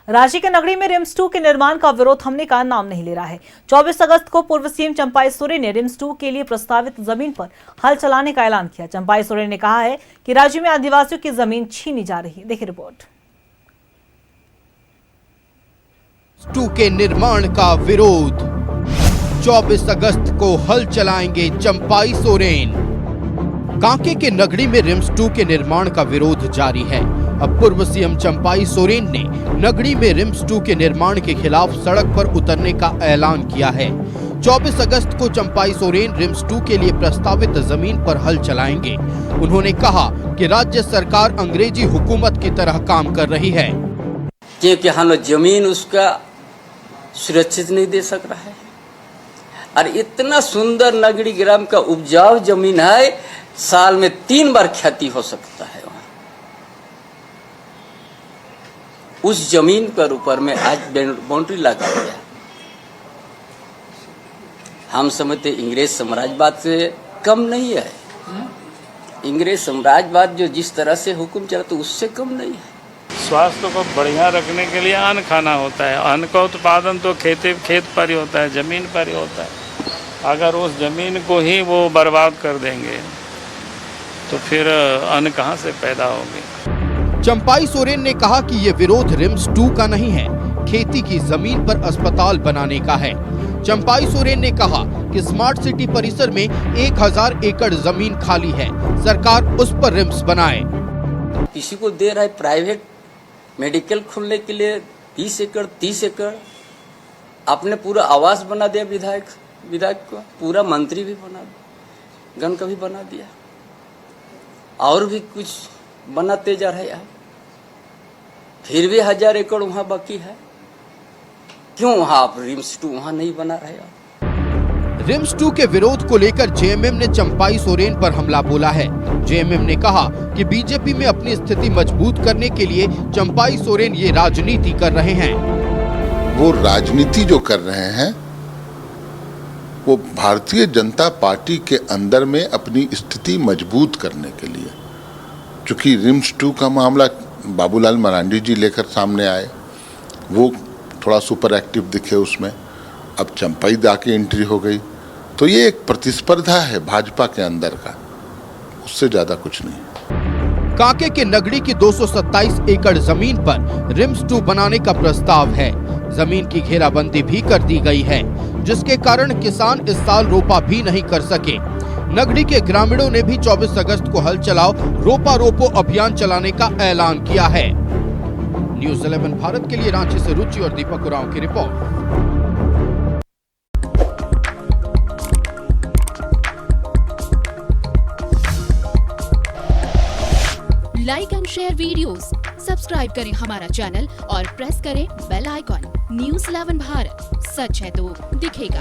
रांची के नगड़ी में रिम्स 2 के निर्माण का विरोध थमने का नाम नहीं ले रहा है। 24 अगस्त को पूर्व सीएम चंपाई सोरेन ने रिम्स 2 के लिए प्रस्तावित जमीन पर हल चलाने का ऐलान किया। चंपाई सोरेन ने कहा है कि राज्य में आदिवासियों की जमीन छीनी जा रही है। देखिए रिपोर्ट। 2 के निर्माण का विरोध, 24 अगस्त को हल चलाएंगे चंपाई सोरेन। कांके के नगड़ी में रिम्स 2 के निर्माण का विरोध जारी है। अब पूर्व सीएम चंपाई सोरेन ने नगड़ी में रिम्स 2 के निर्माण के खिलाफ सड़क पर उतरने का ऐलान किया है। 24 अगस्त को चंपाई सोरेन रिम्स 2 के लिए प्रस्तावित जमीन पर हल चलाएंगे। उन्होंने कहा कि राज्य सरकार अंग्रेजी हुकूमत की तरह काम कर रही है, क्योंकि हम जमीन उसका सुरक्षित नहीं दे सक रहा है। और इतना सुंदर नगरी ग्राम का उपजाऊ जमीन है, साल में 3 बार क्षति हो सकता है। वहां उस जमीन पर ऊपर में आज बाउंड्री लगा गया। हम समझते अंग्रेज साम्राज्यवाद से कम नहीं है। अंग्रेज साम्राज्यवाद जो जिस तरह से हुक्म चला तो उससे कम नहीं है। स्वास्थ्य को बढ़िया रखने के लिए अन्न खाना होता है। अन्न का उत्पादन तो खेत पर ही होता है, जमीन पर ही होता है। अगर उस जमीन को ही वो बर्बाद कर देंगे तो फिर अन्न कहाँ से पैदा होगी। चंपाई सोरेन ने कहा कि ये विरोध रिम्स 2 का नहीं है, खेती की जमीन पर अस्पताल बनाने का है। चंपाई सोरेन ने कहा कि स्मार्ट सिटी परिसर में 1000 एकड़ जमीन खाली है, सरकार उस पर रिम्स बनाए। किसी को दे रहा है प्राइवेट मेडिकल खोलने के लिए 20 एकड़ 30 एकड़। आपने पूरा आवास बना दिया विधायक को, पूरा मंत्री भी बना दिया, गण का भी बना दिया, और भी कुछ बनाते जा रहे हैं। फिर भी 1000 एकड़ वहां बाकी है। क्यों वहां आप रिम्स 2 वहां नहीं बना रहे आप? रिम्स 2 के विरोध को लेकर जेएमएम ने चंपाई सोरेन पर हमला बोला है। जेएमएम ने कहा कि बीजेपी में अपनी स्थिति मजबूत करने के लिए चंपाई सोरेन ये राजनीति कर रहे हैं। वो राजनीति जो कर रहे हैं वो भारतीय जनता पार्टी के अंदर में अपनी स्थिति मजबूत करने के लिए, चूंकि रिम्स 2 का मामला बाबूलाल मरांडी जी लेकर सामने आए, वो थोड़ा सुपर एक्टिव दिखे उसमें। अब चंपाई दा की एंट्री हो गई, तो ये एक प्रतिस्पर्धा है भाजपा के अंदर का, उससे ज्यादा कुछ नहीं। कांके के नगड़ी की 227 एकड़ जमीन पर रिम्स 2 बनाने का प्रस्ताव है। जमीन की घेराबंदी भी कर दी गई है, जिसके कारण किसान इस साल रोपा भी नहीं कर सके। नगड़ी के ग्रामीणों ने भी 24 अगस्त को हल चलाओ रोपा रोपो अभियान चलाने का ऐलान किया है। न्यूज़ 11 भारत के लिए रांची से रुचि और दीपक उरांव की report. Like and share videos, subscribe करें हमारा चैनल और प्रेस करें बेल आइकॉन। न्यूज़ 11 भारत, सच है तो दिखेगा।